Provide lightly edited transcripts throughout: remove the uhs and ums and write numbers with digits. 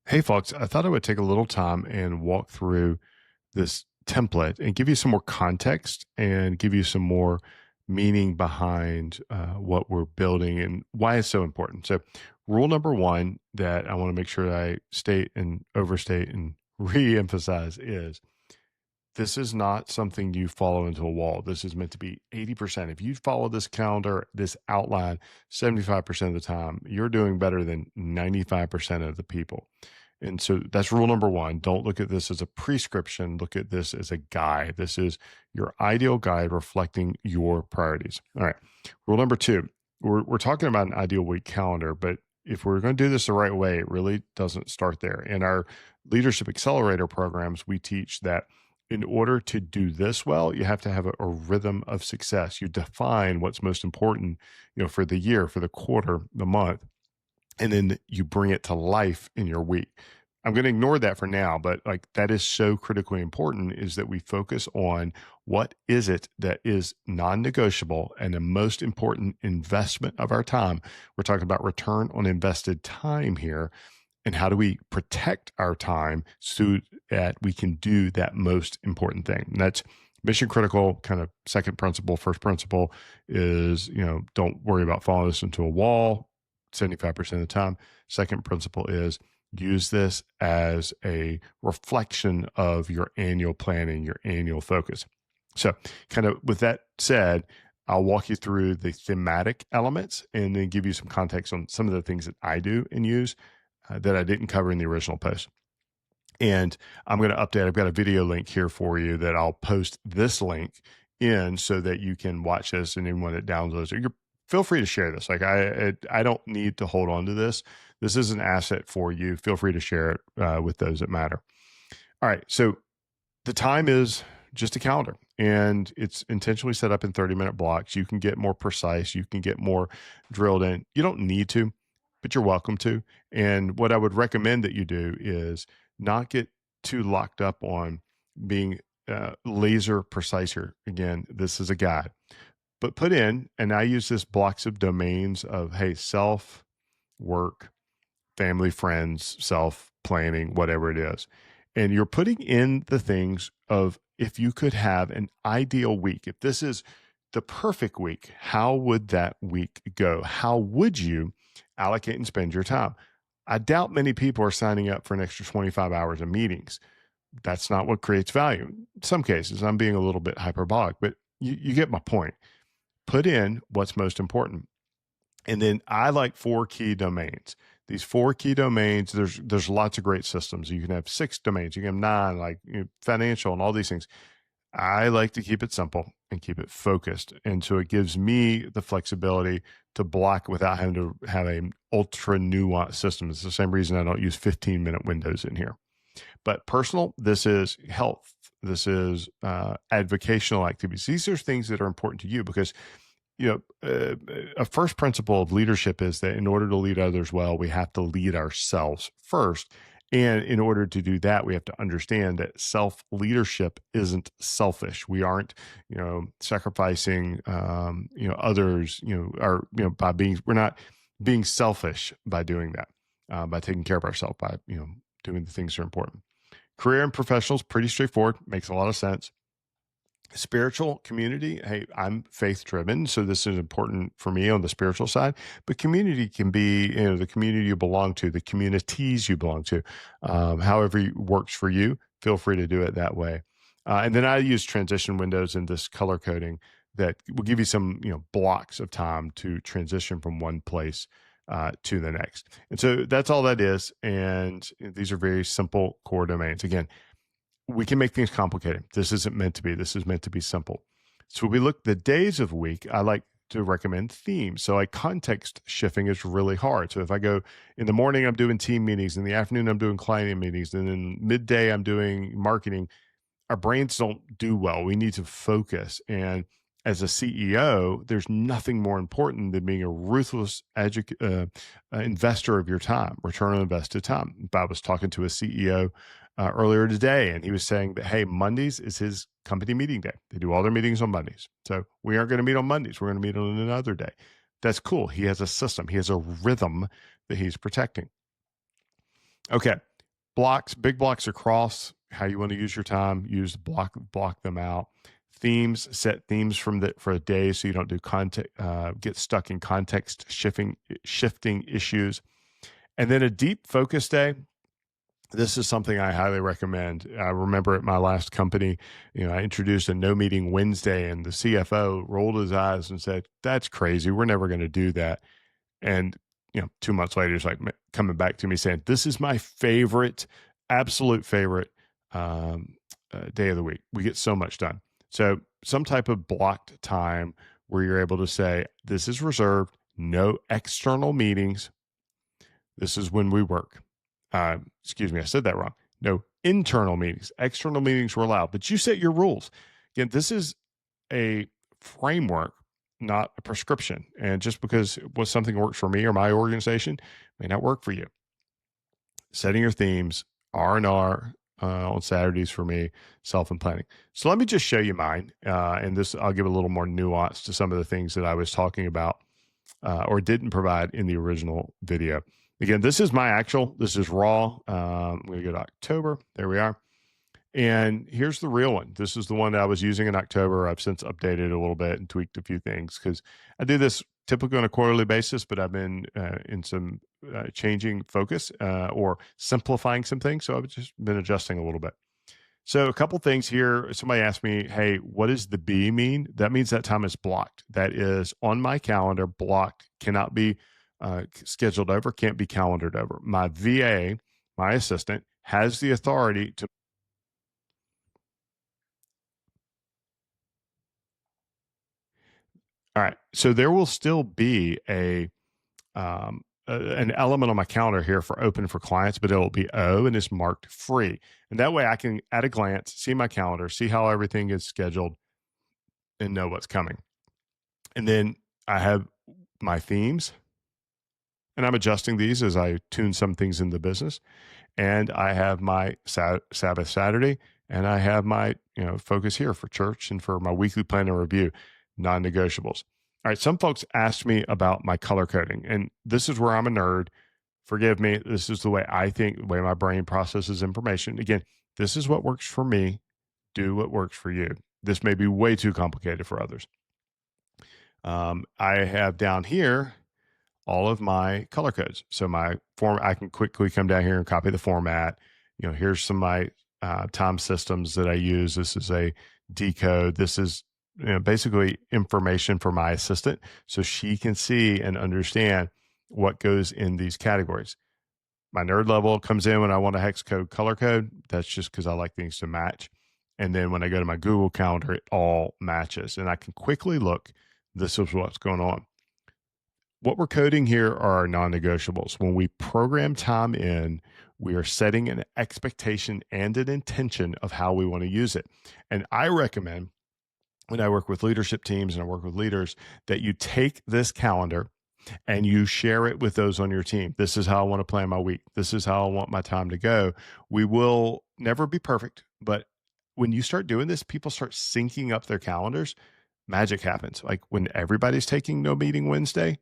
Hey, folks, I thought I would take a little time and walk through this template and give you some more context and give you some more meaning behind what we're building and why it's so important. So, rule number one that I want to make sure that I state and overstate and re emphasize is this is not something you follow into a wall. This is meant to be 80%. If you follow this calendar, this outline 75% of the time, you're doing better than 95% of the people. And so that's rule number one. Don't look at this as a prescription. Look at this as a guide. This is your ideal guide reflecting your priorities. All right. Rule number two, we're talking about an ideal week calendar, but if we're going to do this the right way, it really doesn't start there. In our leadership accelerator programs, we teach that in order to do this well, you have to have a rhythm of success. You define what's most important, for the year, for the quarter, the month, and then you bring it to life in your week. I'm going to ignore that for now, but like that is so critically important is that we focus on what is it that is non-negotiable and the most important investment of our time. We're talking about return on invested time here. And how do we protect our time so that we can do that most important thing? And that's mission critical, kind of second principle. First principle is, don't worry about falling this into a wall 75% of the time. Second principle is use this as a reflection of your annual planning, your annual focus. So, kind of with that said, I'll walk you through the thematic elements and then give you some context on some of the things that I do and use that I didn't cover in the original post. And I'm going to update. I've got a video link here for you that I'll post this link in so that you can watch this, and anyone that downloads it, feel free to share this. Like I don't need to hold on to this. This is an asset for you. Feel free to share it with those that matter. All right. So the time is just a calendar, and it's intentionally set up in 30-minute blocks. You can get more precise. You can get more drilled in. You don't need to, but you're welcome to. And what I would recommend that you do is not get too locked up on being laser precise here. Again, this is a guide, but put in, and I use this blocks of domains of, hey, self, work, family, friends, self, planning, whatever it is. And you're putting in the things of if you could have an ideal week, if this is the perfect week, how would that week go? How would you allocate and spend your time? I doubt many people are signing up for an extra 25 hours of meetings. That's not what creates value. In some cases, I'm being a little bit hyperbolic, but you get my point. Put in what's most important. And then I like 4 key domains. These 4 key domains, there's lots of great systems. You can have 6 domains, you can have 9, like financial and all these things. I like to keep it simple and keep it focused. And so it gives me the flexibility to block without having to have an ultra nuanced system. It's the same reason I don't use 15-minute windows in here. But personal, this is health. This is advocational activities. These are things that are important to you because a first principle of leadership is that in order to lead others well, we have to lead ourselves first. And in order to do that, we have to understand that self-leadership isn't selfish. We aren't, sacrificing, others, we're not being selfish by doing that, by taking care of ourselves, by, doing the things that are important. Career and professional is pretty straightforward, makes a lot of sense. Spiritual community, hey, I'm faith driven, so this is important for me on the spiritual side. But community can be, the community you belong to, the communities you belong to, however works for you. Feel free to do it that way. And then I use transition windows and this color coding that will give you some, blocks of time to transition from one place to the next. And so that's all that is. And these are very simple core domains. Again, we can make things complicated. This isn't meant to be. This is meant to be simple. So we look the days of week. I like to recommend themes. So like context shifting is really hard. So if I go in the morning, I'm doing team meetings. In the afternoon, I'm doing client meetings. And then midday, I'm doing marketing. Our brains don't do well. We need to focus. And as a CEO, there's nothing more important than being a ruthless investor of your time, return on invested time. I was talking to a CEO earlier today, and he was saying that, hey, Mondays is his company meeting day. They do all their meetings on Mondays. So we aren't going to meet on Mondays. We're going to meet on another day. That's cool. He has a system. He has a rhythm that he's protecting. Okay. blocks, big blocks across how you want to use your time, use block them out. Themes, set themes for a day so you don't do content, get stuck in context shifting issues. And then a deep focus day. This is something I highly recommend. I remember at my last company, I introduced a no meeting Wednesday, and the CFO rolled his eyes and said, "That's crazy. We're never going to do that." And 2 months later, he's like coming back to me saying, "This is my favorite, absolute favorite day of the week. We get so much done." So some type of blocked time where you're able to say, "This is reserved. No external meetings. This is when we work." Excuse me, I said that wrong. No internal meetings. External meetings were allowed, but you set your rules. Again, this is a framework, not a prescription. And just because something works for me or my organization may not work for you. Setting your themes, R&R on Saturdays for me, self and planning. So let me just show you mine. And this, I'll give a little more nuance to some of the things that I was talking about or didn't provide in the original video. Again, this is this is raw. I'm going to go to October. There we are. And here's the real one. This is the one that I was using in October. I've since updated a little bit and tweaked a few things because I do this typically on a quarterly basis, but I've been in some changing focus or simplifying some things. So I've just been adjusting a little bit. So a couple things here. Somebody asked me, "Hey, what does the B mean?" That means that time is blocked. That is on my calendar, blocked, cannot be scheduled over, can't be calendared over. My VA, my assistant, has the authority to. All right. So there will still be an element on my calendar here for open for clients, but it'll be O and it's marked free. And that way I can, at a glance, see my calendar, see how everything is scheduled, and know what's coming. And then I have my themes, and I'm adjusting these as I tune some things in the business. And I have my Sabbath Saturday, and I have my focus here for church and for my weekly plan and review, non-negotiables. All right, some folks asked me about my color coding, and this is where I'm a nerd. Forgive me. This is the way I think, the way my brain processes information. Again, this is what works for me. Do what works for you. This may be way too complicated for others. I have down here all of my color codes. So my form, I can quickly come down here and copy the format. Here's some of my time systems that I use. This is a decode. This is basically information for my assistant so she can see and understand what goes in these categories. My nerd level comes in when I want a hex code color code. That's just because I like things to match. And then when I go to my Google Calendar, it all matches. And I can quickly look. This is what's going on. What we're coding here are our non-negotiables. When we program time in, we are setting an expectation and an intention of how we want to use it. And I recommend, when I work with leadership teams and I work with leaders, that you take this calendar and you share it with those on your team. This is how I want to plan my week. This is how I want my time to go. We will never be perfect, but when you start doing this, people start syncing up their calendars. Magic happens. Like when everybody's taking no meeting Wednesday,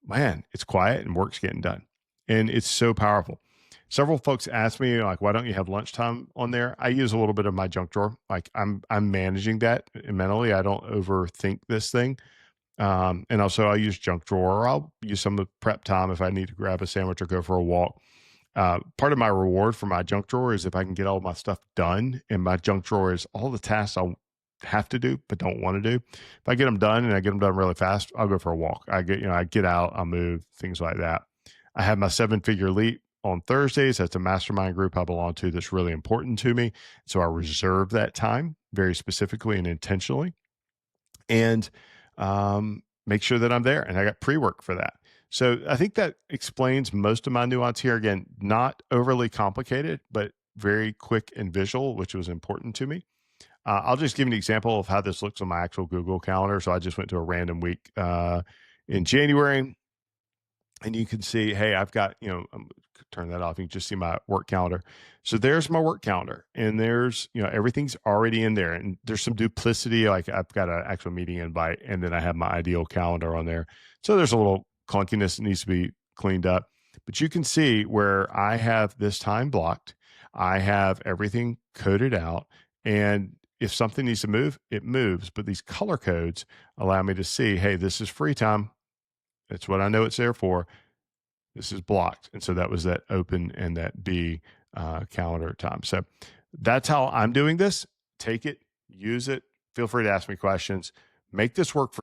man, it's quiet and work's getting done. And it's so powerful. Several folks ask me, like, why don't you have lunchtime on there? I use a little bit of my junk drawer. Like I'm managing that mentally. I don't overthink this thing. And also I'll use junk drawer, or I'll use some of the prep time if I need to grab a sandwich or go for a walk. Part of my reward for my junk drawer is if I can get all my stuff done, and my junk drawer is all the tasks I'll have to do but don't want to do. If I get them done and I get them done really fast, I'll go for a walk. I get out, I'll move, things like that. I have my 7-figure leap on Thursdays. That's a mastermind group I belong to that's really important to me. So I reserve that time very specifically and intentionally, and make sure that I'm there. And I got pre-work for that. So I think that explains most of my nuance here. Again, not overly complicated, but very quick and visual, which was important to me. I'll just give you an example of how this looks on my actual Google Calendar. So I just went to a random week in January, and you can see, hey, I've got, turn that off. You can just see my work calendar. So there's my work calendar, and there's, everything's already in there, and there's some duplicity. Like I've got an actual meeting invite, and then I have my ideal calendar on there. So there's a little clunkiness that needs to be cleaned up, but you can see where I have this time blocked. I have everything coded out. And if something needs to move, it moves. But these color codes allow me to see, hey, this is free time. That's what I know it's there for. This is blocked. And so that was that open and that B calendar time. So that's how I'm doing this. Take it, use it. Feel free to ask me questions. Make this work for